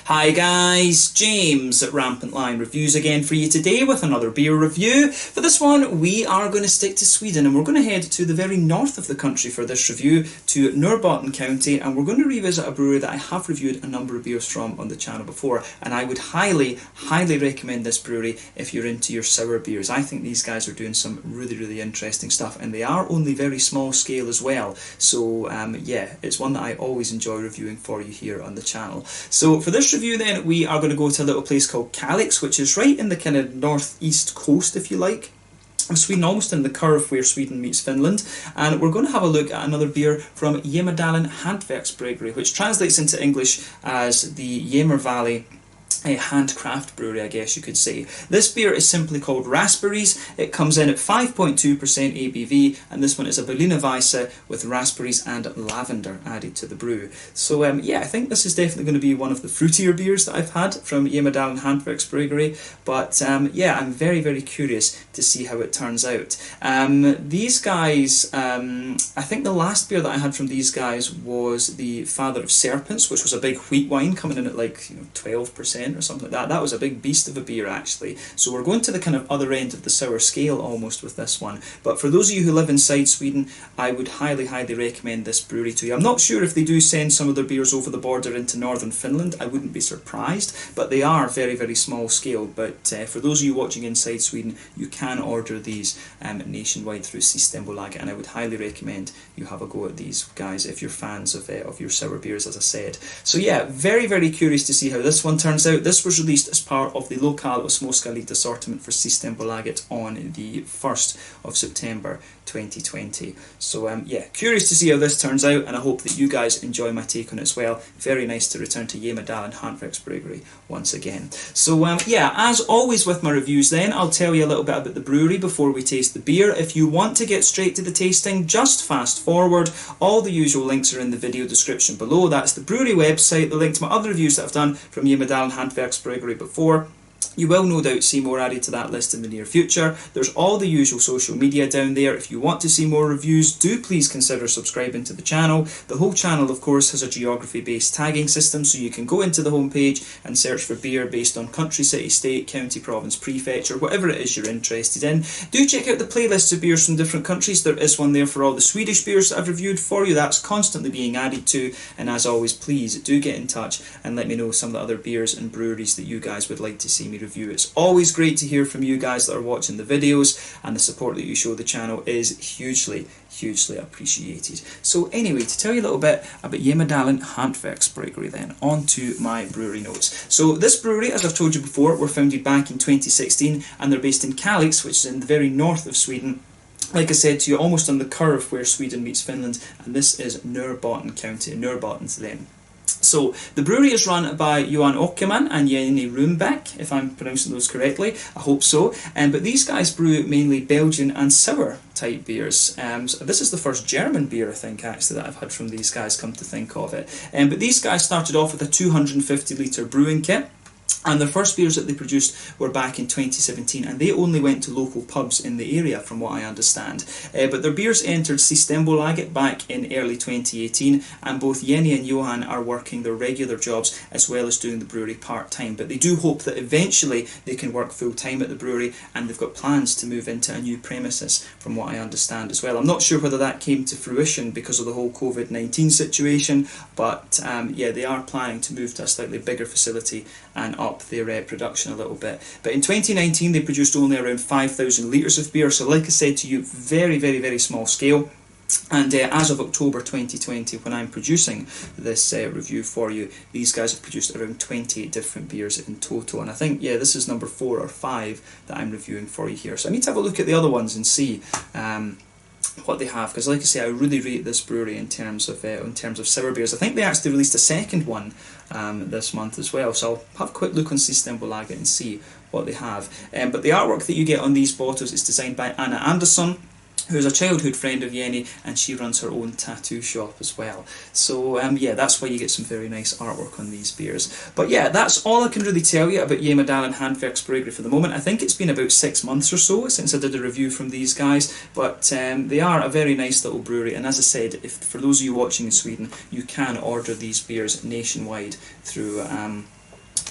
Hi guys, James at RampantLionReviews again for you today with another beer review. For this one we are going to stick to Sweden and we're going to head to the very north of the country for this review, to Norrbotten County, and we're going to revisit a brewery that I have reviewed a number of beers from on the channel before, and I would highly recommend this brewery if you're into your sour beers. I think these guys are doing some really interesting stuff, and they are only very small scale as well, so yeah, it's one that I always enjoy reviewing for you here on the channel. So for this review then, we are going to go to a little place called Kalix, which is right in the kind of northeast coast, if you like, of Sweden, almost in the curve where Sweden meets Finland. And we're going to have a look at another beer from Jämmerdalen Handverksbryggeri, which translates into English as the Jämmerdalen handcraft brewery, I guess you could say. This beer is simply called Raspberries. It comes in at 5.2% ABV, and this one is a Berliner Weisse with raspberries and lavender added to the brew. So yeah, I think this is definitely going to be one of the fruitier beers that I've had from Jämmerdalen Handverksbryggeri, but yeah, I'm very curious to see how it turns out. These guys, I think the last beer that I had from these guys was the Father of Serpents, which was a big wheat wine coming in at like 12% or something like that. That was a big beast of a beer actually. So we're going to the kind of other end of the sour scale almost with this one. But for those of you who live inside Sweden, I would highly recommend this brewery to you. I'm not sure if they do send some of their beers over the border into northern Finland. I wouldn't be surprised, but they are very small scale. But for those of you watching inside Sweden, you can order these nationwide through Systembolaget, and I would highly recommend you have a go at these guys if you're fans of your sour beers, as I said. So yeah, very curious to see how this one turns out. This was released as part of the Lokal och Småskaligt assortment for Systembolaget on the 1st of September 2020. So yeah, curious to see how this turns out, and I hope that you guys enjoy my take on it as well. Very nice to return to Jämmerdalen Hantverksbryggeri once again. So yeah, as always with my reviews then, I'll tell you a little bit about the brewery before we taste the beer. If you want to get straight to the tasting, just fast forward. All the usual links are in the video description below. That's the brewery website, the link to my other reviews that I've done from Jämmerdalen Handverksbryggeri before. You will no doubt see more added to that list in the near future. There's all the usual social media down there. If you want to see more reviews, do please consider subscribing to the channel. The whole channel, of course, has a geography-based tagging system, so you can go into the homepage and search for beer based on country, city, state, county, province, prefecture, whatever it is you're interested in. Do check out the playlists of beers from different countries. There is one there for all the Swedish beers that I've reviewed for you. That's constantly being added to. And as always, please do get in touch and let me know some of the other beers and breweries that you guys would like to see me review. It's always great to hear from you guys that are watching the videos, and the support that you show the channel is hugely appreciated. So anyway, to tell you a little bit about Jämmerdalen Hantverksbryggeri then, on to my brewery notes. So this brewery, as I've told you before, were founded back in 2016, and they're based in Kalix, which is in the very north of Sweden. Like I said to you, almost on the curve where Sweden meets Finland, and this is Norrbotten County, Norrbotten's then. So the brewery is run by Johan Åkerman and Jenny Rumbach, if I'm pronouncing those correctly. I hope so. But these guys brew mainly Belgian and sour type beers. So this is the first German beer, I think, actually, that I've had from these guys, come to think of it. But these guys started off with a 250 litre brewing kit. And their first beers that they produced were back in 2017, and they only went to local pubs in the area, from what I understand. But their beers entered Systembolaget back in early 2018, and both Jenny and Johan are working their regular jobs as well as doing the brewery part-time. But they do hope that eventually they can work full-time at the brewery, and they've got plans to move into a new premises, from what I understand as well. I'm not sure whether that came to fruition because of the whole COVID-19 situation, but yeah, they are planning to move to a slightly bigger facility and up their production a little bit. But in 2019 they produced only around 5,000 litres of beer, so like I said to you, very small scale. And as of October 2020, when I'm producing this review for you, these guys have produced around 20 different beers in total. And I think, yeah, this is number 4 or 5 that I'm reviewing for you here. So I need to have a look at the other ones and see what they have, because like I say, I really rate this brewery in terms of sour beers. I think they actually released a second one this month as well, so I'll have a quick look on Systembolaget and see what they have. But the artwork that you get on these bottles is designed by Anna Andersson, who's a childhood friend of Jenny, and she runs her own tattoo shop as well. So yeah, that's why you get some very nice artwork on these beers. But yeah, that's all I can really tell you about Jämmerdalen Handverksbryggeri for the moment. I think it's been about 6 months or so since I did a review from these guys, but they are a very nice little brewery, and as I said, if for those of you watching in Sweden, you can order these beers nationwide through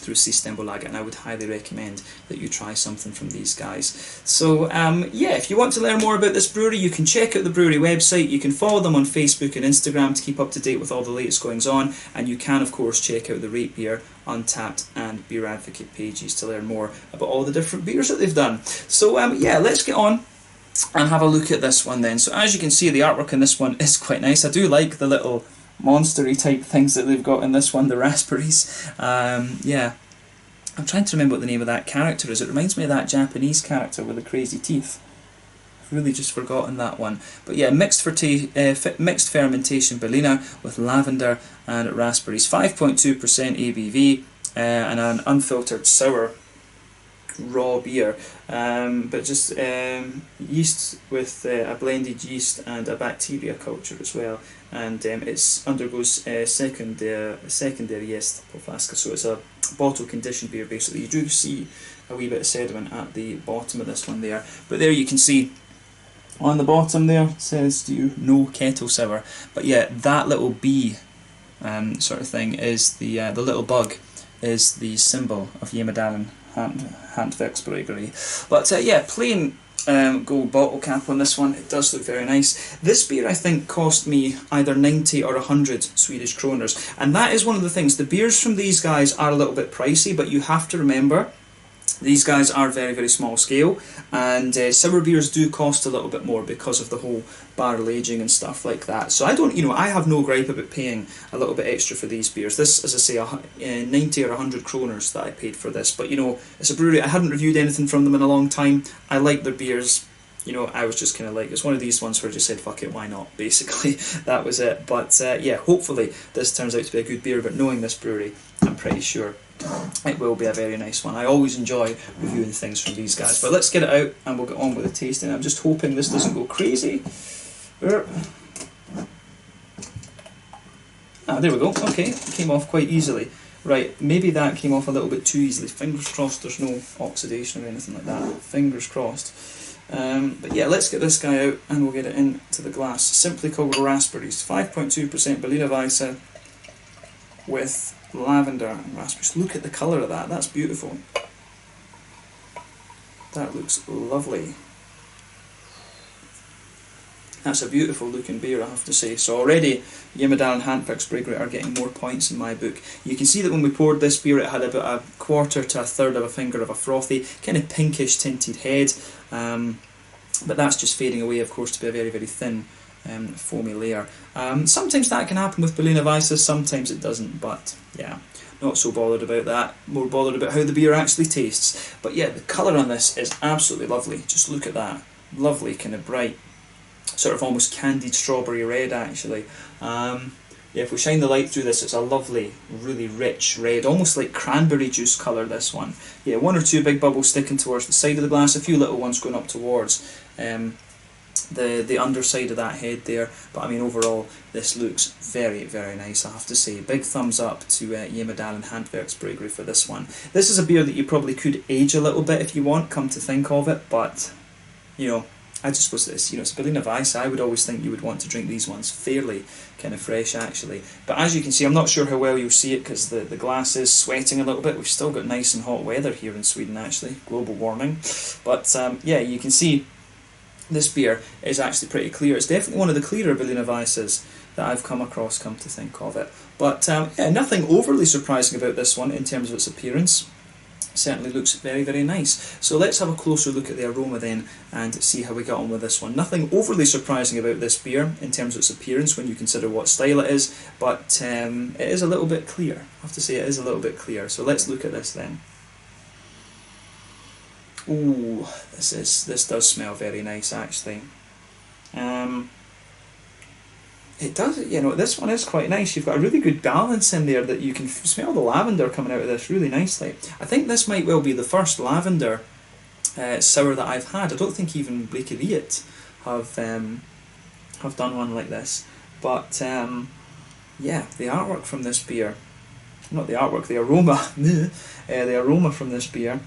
through Systembolaget, and I would highly recommend that you try something from these guys. So yeah, if you want to learn more about this brewery, you can check out the brewery website, you can follow them on Facebook and Instagram to keep up to date with all the latest goings on, and you can of course check out the Rate Beer, Untappd and Beer Advocate pages to learn more about all the different beers that they've done. So yeah, let's get on and have a look at this one then. So as you can see, the artwork in this one is quite nice. I do like the little monstery type things that they've got in this one, the raspberries. Yeah, I'm trying to remember what the name of that character is. It reminds me of that Japanese character with the crazy teeth. I've really just forgotten that one. But yeah, mixed fermentation Berliner with lavender and raspberries. 5.2% ABV and an unfiltered sour raw beer, but just yeast with a blended yeast and a bacteria culture as well, and it undergoes secondary yeast proflaska, so it's a bottle conditioned beer basically. You do see a wee bit of sediment at the bottom of this one there, but there you can see on the bottom there it says no kettle sour. But yeah, that little bee sort of thing is the little bug is the symbol of Jämmerdalen Handverksbryggeri. But yeah, plain gold bottle cap on this one. It does look very nice. This beer I think cost me either 90 or 100 Swedish kroners, and that is one of the things. The beers from these guys are a little bit pricey, but you have to remember these guys are very, very small scale, and sour beers do cost a little bit more because of the whole barrel aging and stuff like that. So I don't, I have no gripe about paying a little bit extra for these beers. This, as I say, 90 or 100 kroners that I paid for this. But it's a brewery. I hadn't reviewed anything from them in a long time. I like their beers. I was just kind of like, it's one of these ones where I just said, fuck it, why not, basically. That was it. But yeah, hopefully this turns out to be a good beer, but knowing this brewery, I'm pretty sure it will be a very nice one. I always enjoy reviewing things from these guys. But let's get it out and we'll get on with the tasting. I'm just hoping this doesn't go crazy. Ah, there we go. Okay, it came off quite easily. Right, maybe that came off a little bit too easily. Fingers crossed there's no oxidation or anything like that. Fingers crossed. But yeah, let's get this guy out and we'll get it into the glass. Simply called Raspberries. 5.2% Berliner Weisse with lavender and raspberries. Look at the colour of that. That's beautiful. That looks lovely. That's a beautiful looking beer, I have to say. So already Jämmerdalen Hantverksbryggeri are getting more points in my book. You can see that when we poured this beer it had about a quarter to a third of a finger of a frothy, kind of pinkish tinted head, but that's just fading away of course to be a very, very thin foamy layer. Sometimes that can happen with Berliner Weisse, sometimes it doesn't, but yeah, not so bothered about that, more bothered about how the beer actually tastes. But yeah, the colour on this is absolutely lovely. Just look at that, lovely kind of bright, sort of almost candied strawberry red actually. Yeah, if we shine the light through this, it's a lovely, really rich red, almost like cranberry juice colour, this one. Yeah, one or two big bubbles sticking towards the side of the glass, a few little ones going up towards the underside of that head there. But I mean, overall, this looks very, very nice, I have to say. Big thumbs up to Jämmerdalen Hantverksbryggeri for this one. This is a beer that you probably could age a little bit if you want, come to think of it, but, I just suppose this, it's Berliner Weisse. I would always think you would want to drink these ones fairly kind of fresh actually. But as you can see, I'm not sure how well you'll see it because the glass is sweating a little bit. We've still got nice and hot weather here in Sweden actually, global warming. But yeah, you can see this beer is actually pretty clear. It's definitely one of the clearer Berliner Weisses that I've come across, come to think of it. But yeah, nothing overly surprising about this one in terms of its appearance. Certainly looks very, very nice. So let's have a closer look at the aroma then and see how we get on with this one. Nothing overly surprising about this beer in terms of its appearance when you consider what style it is, but it is a little bit clear. I have to say it is a little bit clear. So let's look at this then. Ooh, this does smell very nice actually. It does, this one is quite nice. You've got a really good balance in there that you can smell the lavender coming out of this really nicely. I think this might well be the first lavender sour that I've had. I don't think even Brewery have done one like this. But yeah, the artwork from this beer, not the artwork, the aroma, the aroma from this beer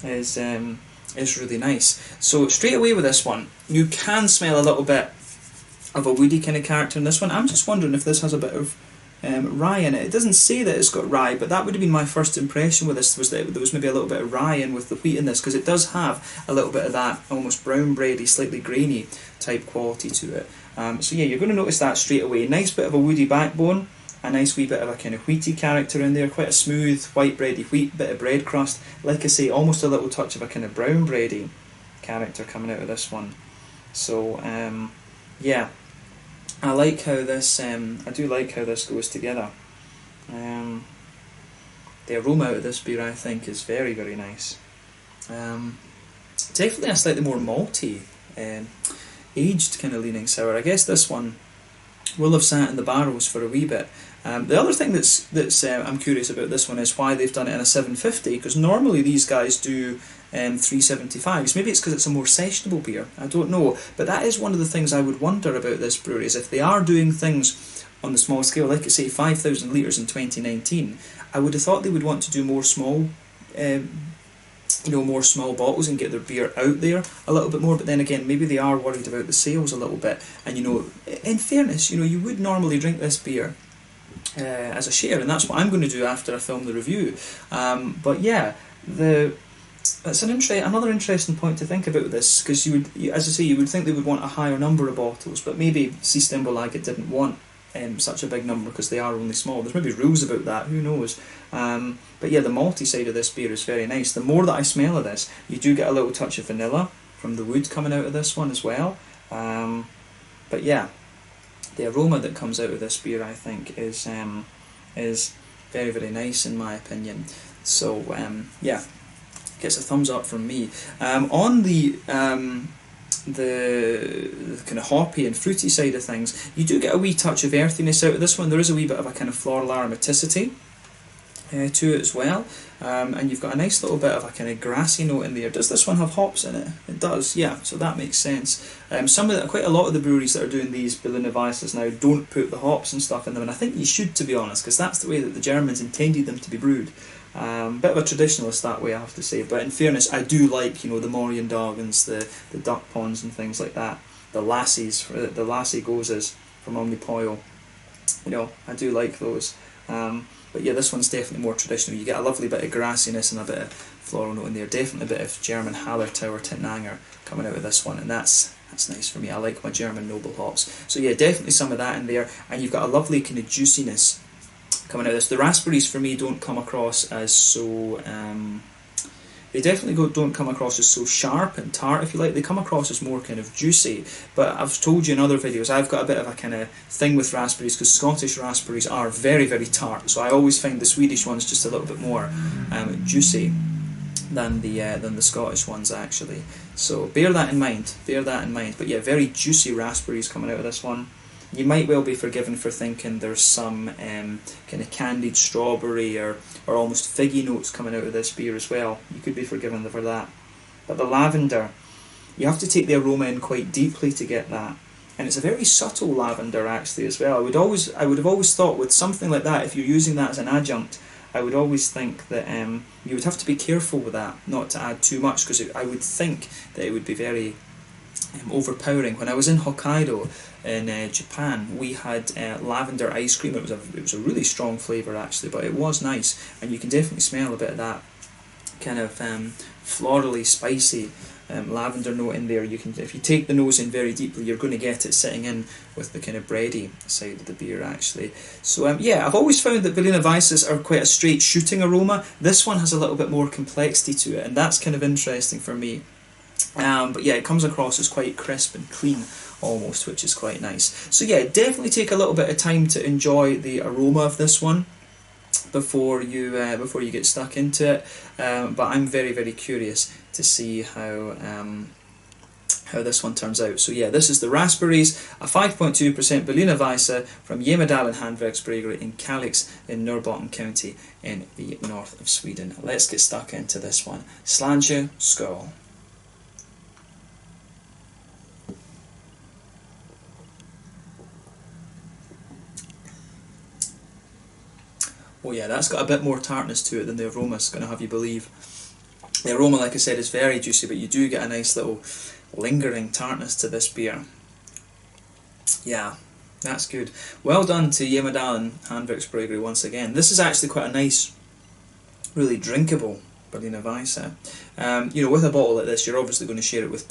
is really nice. So straight away with this one, you can smell a little bit of a woody kind of character in this one. I'm just wondering if this has a bit of rye in it. It doesn't say that it's got rye, but that would have been my first impression with this, was that there was maybe a little bit of rye in with the wheat in this, because it does have a little bit of that almost brown bready, slightly grainy type quality to it. So yeah, you're going to notice that straight away. Nice bit of a woody backbone, a nice wee bit of a kind of wheaty character in there, quite a smooth white bready wheat, bit of bread crust. Like I say, almost a little touch of a kind of brown bready character coming out of this one. So yeah, I like how this. I do like how this goes together. The aroma out of this beer, I think, is very, very nice. Definitely a slightly more malty, aged kind of leaning sour. I guess this one will have sat in the barrels for a wee bit. The other thing that's I'm curious about this one is why they've done it in a 750, because normally these guys do 375s. Maybe it's because it's a more sessionable beer, I don't know. But that is one of the things I would wonder about this brewery, is if they are doing things on the small scale, like I say, 5,000 litres in 2019, I would have thought they would want to do more small, more small bottles and get their beer out there a little bit more. But then again, maybe they are worried about the sales a little bit. And in fairness, you would normally drink this beer as a share, and that's what I'm going to do after I film the review. But yeah, that's another interesting point to think about this, because you would, as I say, you would think they would want a higher number of bottles, but maybe Systembolaget didn't want such a big number because they are only small. There's maybe rules about that, who knows. But yeah, the malty side of this beer is very nice. The more that I smell of this, you do get a little touch of vanilla from the wood coming out of this one as well. But yeah, the aroma that comes out of this beer, I think, is very, very nice in my opinion. So yeah, gets a thumbs up from me. On the kind of hoppy and fruity side of things, you do get a wee touch of earthiness out of this one. There is a wee bit of a kind of floral aromaticity to it as well, and you've got a nice little bit of a kind of grassy note in there. Does this one have hops in it? It does, yeah, so that makes sense. Quite a lot of the breweries that are doing these Berliner Weisses now don't put the hops and stuff in them, and I think you should, to be honest, because that's the way that the Germans intended them to be brewed. Bit of a traditionalist that way, I have to say, but in fairness, I do like, the Morgendagens, the duck ponds and things like that, the lassies, the lassie gozes from Omnipoil, I do like those. But yeah, this one's definitely more traditional. You get a lovely bit of grassiness and a bit of floral note in there, definitely a bit of German Hallertauer Tinnanger coming out of this one, and that's nice for me. I like my German noble hops. So yeah, definitely some of that in there, and you've got a lovely kind of juiciness coming out of this. The raspberries for me don't come across as so they definitely don't come across as so sharp and tart, if you like. They come across as more kind of juicy, but I've told you in other videos I've got a bit of a kind of thing with raspberries, because Scottish raspberries are very, very tart, so I always find the Swedish ones just a little bit more juicy than the Scottish ones, actually. So bear that in mind, but yeah, very juicy raspberries coming out of this one. You might well be forgiven for thinking there's some kind of candied strawberry or almost figgy notes coming out of this beer as well. You could be forgiven for that. But the lavender, you have to take the aroma in quite deeply to get that. And it's a very subtle lavender actually as well. I would have always thought with something like that, if you're using that as an adjunct, I would always think that you would have to be careful with that, not to add too much, because I would think that it would be very overpowering. When I was in Hokkaido in Japan, we had lavender ice cream. It was a really strong flavour actually, but it was nice, and you can definitely smell a bit of that kind of florally spicy lavender note in there. You can, if you take the nose in very deeply, you're going to get it sitting in with the kind of bready side of the beer actually. So yeah, I've always found that Berliner Weisses are quite a straight shooting aroma. This one has a little bit more complexity to it, and that's kind of interesting for me. But yeah, it comes across as quite crisp and clean almost, which is quite nice. So yeah, definitely take a little bit of time to enjoy the aroma of this one before you get stuck into it. But I'm very, very curious to see how this one turns out. So yeah, this is the Raspberries, a 5.2% Berliner Weisse from Jämmerdalen Handverksbryggeri in Kalix in Norrbotten County in the north of Sweden. Let's get stuck into this one. Slange skål. Oh yeah, that's got a bit more tartness to it than the aroma is going to have you believe. The aroma, like I said, is very juicy, but you do get a nice little lingering tartness to this beer. Yeah, That's good. Well done to Jämmerdalen Handverksbryggeri once again. This is actually quite a nice, really drinkable Berliner Weisse. You know, with a bottle like this, you're obviously going to share it with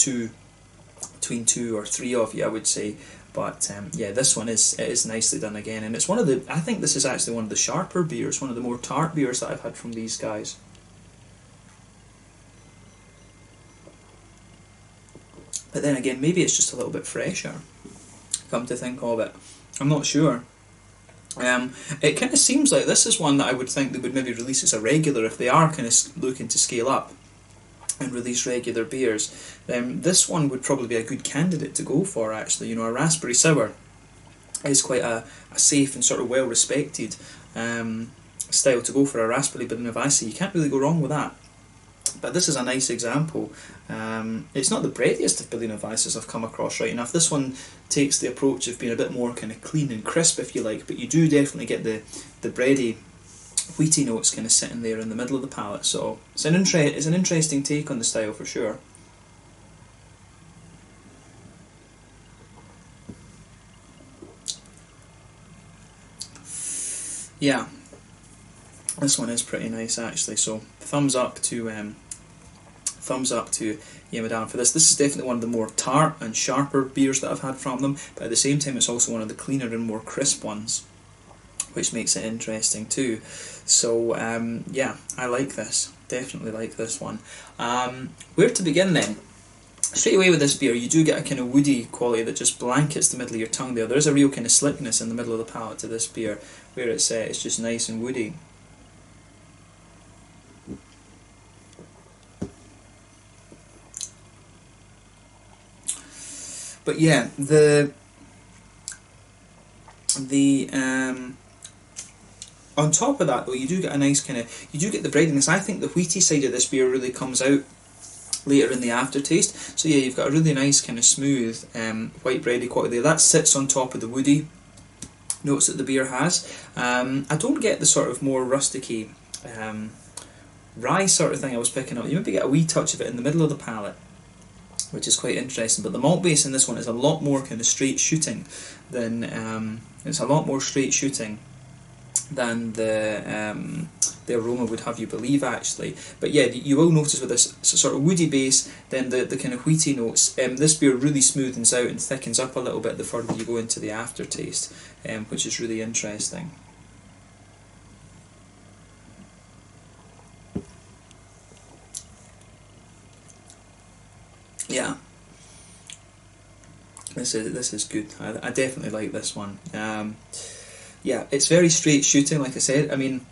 between 2 or 3 of you, I would say. But yeah, this one is nicely done again, and it's one of the. I think this is actually one of the sharper beers, one of the more tart beers that I've had from these guys. But then again, maybe it's just a little bit fresher, come to think of it. I'm not sure. It kind of seems like this is one that I would think they would maybe release as a regular if they are kind of looking to scale up and release regular beers. This one would probably be a good candidate to go for, actually. You know, a raspberry sour is quite a safe and sort of well respected style to go for a raspberry Berliner Weisse. You can't really go wrong with that. But this is a nice example. It's not the breadiest of Berliner Weisses I've come across, right enough. This one takes the approach of being a bit more kind of clean and crisp, if you like, but you do definitely get the bready, wheaty notes kind of sitting there in the middle of the palate. So it's an interesting take on the style for sure. Yeah, this one is pretty nice actually. So thumbs up to Jämmerdalen for this. This is definitely one of the more tart and sharper beers that I've had from them, but at the same time it's also one of the cleaner and more crisp ones, which makes it interesting too. So yeah, I like this. Definitely like this one. Where to begin then? Straight away with this beer, you do get a kind of woody quality that just blankets the middle of your tongue there. There's a real kind of slickness in the middle of the palate to this beer, where it's just nice and woody. But yeah, on top of that though, you do get a nice kind of, you do get the breadiness. I think the wheaty side of this beer really comes out later in the aftertaste. So yeah, you've got a really nice kind of smooth white bready quality there. That sits on top of the woody notes that the beer has. I don't get the sort of more rusticy rye sort of thing I was picking up. You maybe get a wee touch of it in the middle of the palate, which is quite interesting. But the malt base in this one is a lot more kind of straight shooting than the Aroma would have you believe, actually. But yeah, you will notice with this sort of woody base, then the kind of wheaty notes, this beer really smoothens out and thickens up a little bit the further you go into the aftertaste, which is really interesting. Yeah, this is good. I definitely like this one. Yeah, it's very straight shooting, like I said. I mean,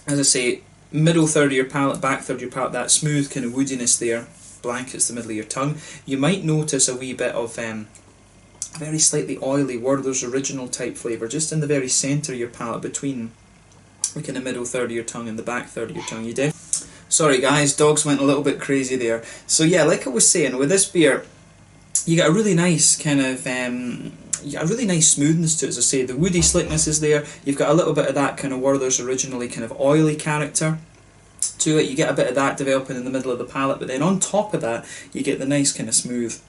as I say, middle third of your palate, back third of your palate, that smooth kind of woodiness there blankets the middle of your tongue. You might notice a wee bit of very slightly oily Werther's Original type flavour just in the very centre of your palate, between the kind of middle third of your tongue and the back third of your tongue. Sorry guys, dogs went a little bit crazy there. So yeah, like I was saying, with this beer, you get a really nice kind of you get a really nice smoothness to it. As I say, the woody slickness is there. You've got a little bit of that kind of Werther's Originally kind of oily character to it. You get a bit of that developing in the middle of the palate, but then on top of that, you get the nice kind of smooth,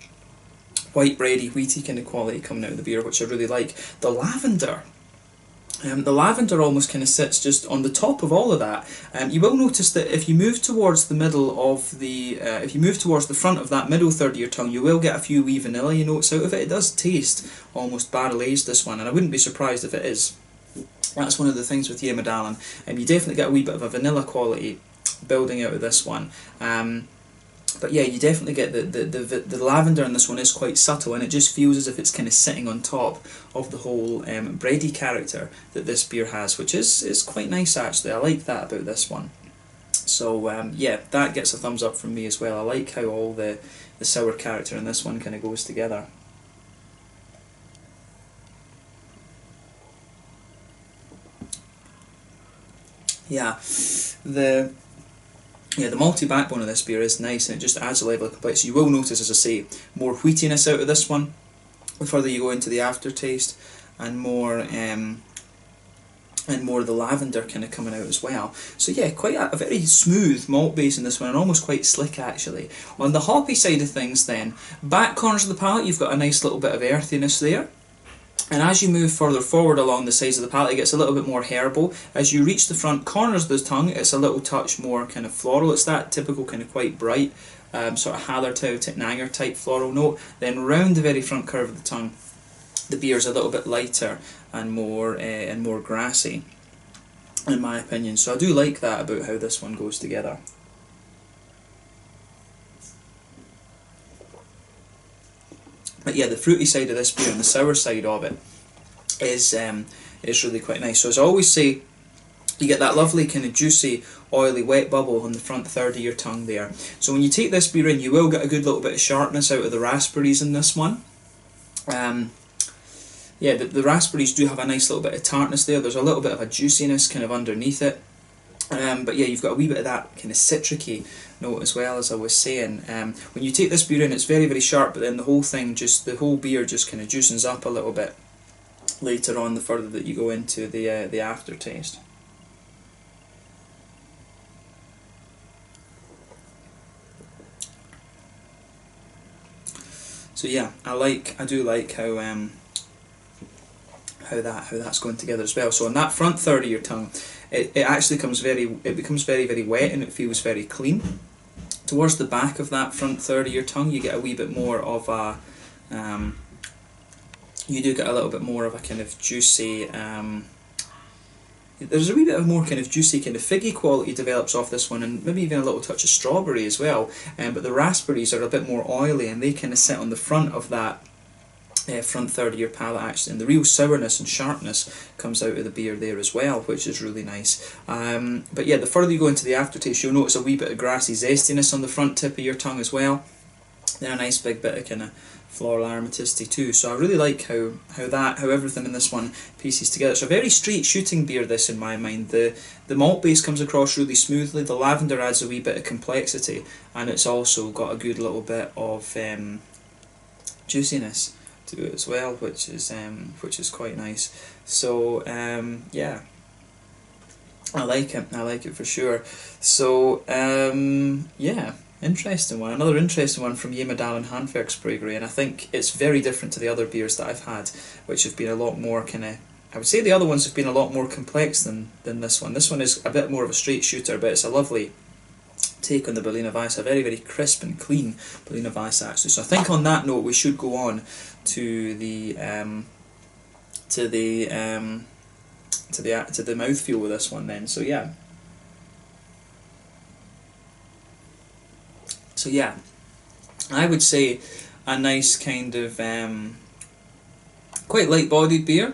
white bready, wheaty kind of quality coming out of the beer, which I really like. The lavender almost kind of sits just on the top of all of that. You will notice that if you move towards the middle of the, if you move towards the front of that middle third of your tongue, you will get a few wee vanilla notes out of it. It does taste almost barrel aged, this one, and I wouldn't be surprised if it is. That's one of the things with Jämmerdalen. You definitely get a wee bit of a vanilla quality building out of this one. But yeah, you definitely get the lavender in this one is quite subtle, and it just feels as if it's kind of sitting on top of the whole bready character that this beer has, which is quite nice actually. I like that about this one. So yeah, that gets a thumbs up from me as well. I like how all the sour character in this one kind of goes together. Yeah, the malty backbone of this beer is nice, and it just adds a level of complexity. You will notice, as I say, more wheatiness out of this one the further you go into the aftertaste, and more of the lavender kind of coming out as well. So yeah, quite a very smooth malt base in this one, and almost quite slick actually. On the hoppy side of things then, back corners of the palate, you've got a nice little bit of earthiness there. And as you move further forward along the sides of the palate, it gets a little bit more herbal. As you reach the front corners of the tongue, it's a little touch more kind of floral. It's that typical kind of quite bright, sort of Hallertau, Nanger type floral note. Then round the very front curve of the tongue, the beer is a little bit lighter and more grassy, in my opinion. So I do like that about how this one goes together. But yeah, the fruity side of this beer and the sour side of it is really quite nice. So as I always say, you get that lovely kind of juicy, oily, wet bubble on the front third of your tongue there. So when you take this beer in, you will get a good little bit of sharpness out of the raspberries in this one. Yeah, the raspberries do have a nice little bit of tartness there. There's a little bit of a juiciness kind of underneath it. But yeah, you've got a wee bit of that kind of citricy note as well, as I was saying. When you take this beer in, it's very, very sharp, but then the whole beer just kind of juicens up a little bit later on, the further that you go into the aftertaste. So yeah, I do like how that's going together as well. So on that front third of your tongue, it becomes very, very wet, and it feels very clean. Towards the back of that front third of your tongue, you get a wee bit more of a you do get a little bit more of a kind of juicy, there's a wee bit of more kind of juicy kind of figgy quality develops off this one, and maybe even a little touch of strawberry as well. But the raspberries are a bit more oily, and they kind of sit on the front of that front third of your palate actually, and the real sourness and sharpness comes out of the beer there as well, which is really nice. But yeah, the further you go into the aftertaste, you'll notice a wee bit of grassy zestiness on the front tip of your tongue as well. Then a nice big bit of kind of floral aromaticity too. So I really like how everything in this one pieces together. It's a very straight shooting beer, this, in my mind. The malt base comes across really smoothly, the lavender adds a wee bit of complexity, and it's also got a good little bit of juiciness to it as well, which is quite nice. So yeah, I like it for sure. So yeah, interesting one, another interesting one from Jämmerdalen Handverksbryggeri, and I think it's very different to the other beers that I've had, which have been a lot more kind of, I would say the other ones have been a lot more complex than this one. This one is a bit more of a straight shooter, but it's a lovely take on the Berliner Weisse, a very, very crisp and clean Berliner Weisse actually. So I think on that note we should go on to the mouthfeel with this one then. So yeah, I would say a nice kind of quite light bodied beer.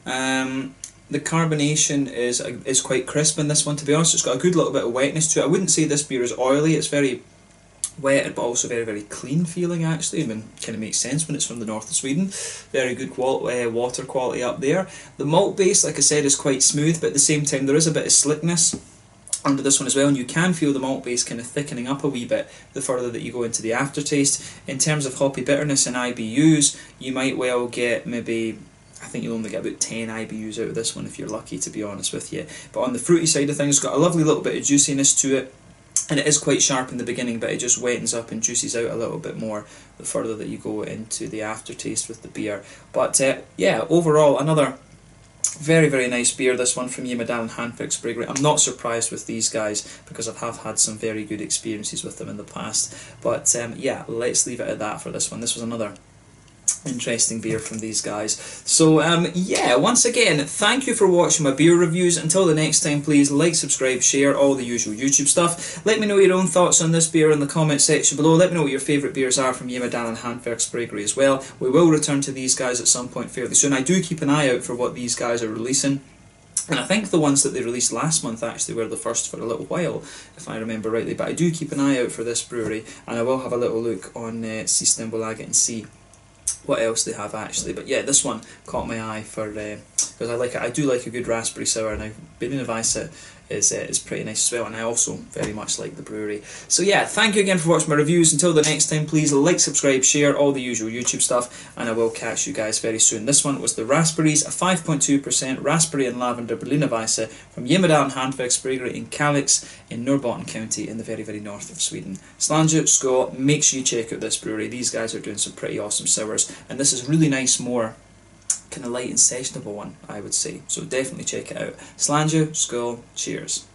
The carbonation is quite crisp in this one, to be honest. It's got a good little bit of wetness to it. I wouldn't say this beer is oily. It's very wet, but also very, very clean feeling actually. I mean, kind of makes sense when it's from the north of Sweden. Very good water quality up there. The malt base, like I said, is quite smooth, but at the same time there is a bit of slickness under this one as well, and you can feel the malt base kind of thickening up a wee bit the further that you go into the aftertaste. In terms of hoppy bitterness and IBUs, you might well get maybe, I think you'll only get about 10 IBUs out of this one if you're lucky, to be honest with you. But on the fruity side of things, it's got a lovely little bit of juiciness to it, and it is quite sharp in the beginning, but it just wettens up and juices out a little bit more the further that you go into the aftertaste with the beer. But yeah, overall, another very, very nice beer, this one from Jämmerdalen Handverksbryggeri. I'm not surprised with these guys because I have had some very good experiences with them in the past. But yeah, let's leave it at that for this one. This was another interesting beer from these guys. So yeah, once again, thank you for watching my beer reviews. Until the next time, please like, subscribe, share, all the usual YouTube stuff. Let me know your own thoughts on this beer in the comment section below. Let me know what your favourite beers are from Jämmerdalen Hantverksbryggeri as well. We will return to these guys at some point fairly soon. I do keep an eye out for what these guys are releasing, and I think the ones that they released last month actually were the first for a little while, if I remember rightly. But I do keep an eye out for this brewery, and I will have a little look on Systembolaget and see what else they have actually. But yeah, this one caught my eye for because I like it. I do like a good raspberry sour, and Berliner Weisse is pretty nice as well, and I also very much like the brewery. So yeah, thank you again for watching my reviews. Until the next time, please like, subscribe, share, all the usual YouTube stuff, and I will catch you guys very soon. This one was the Raspberries, a 5.2% raspberry and lavender Berliner Weisse from Jämmerdalen Hantverksbryggeri in Kalix in Norrbotten County in the very, very north of Sweden. Slange, Skål, make sure you check out this brewery. These guys are doing some pretty awesome sours, and this is really nice, more kind of light and sessionable one, I would say. So definitely check it out. Sláinte, skål, cheers.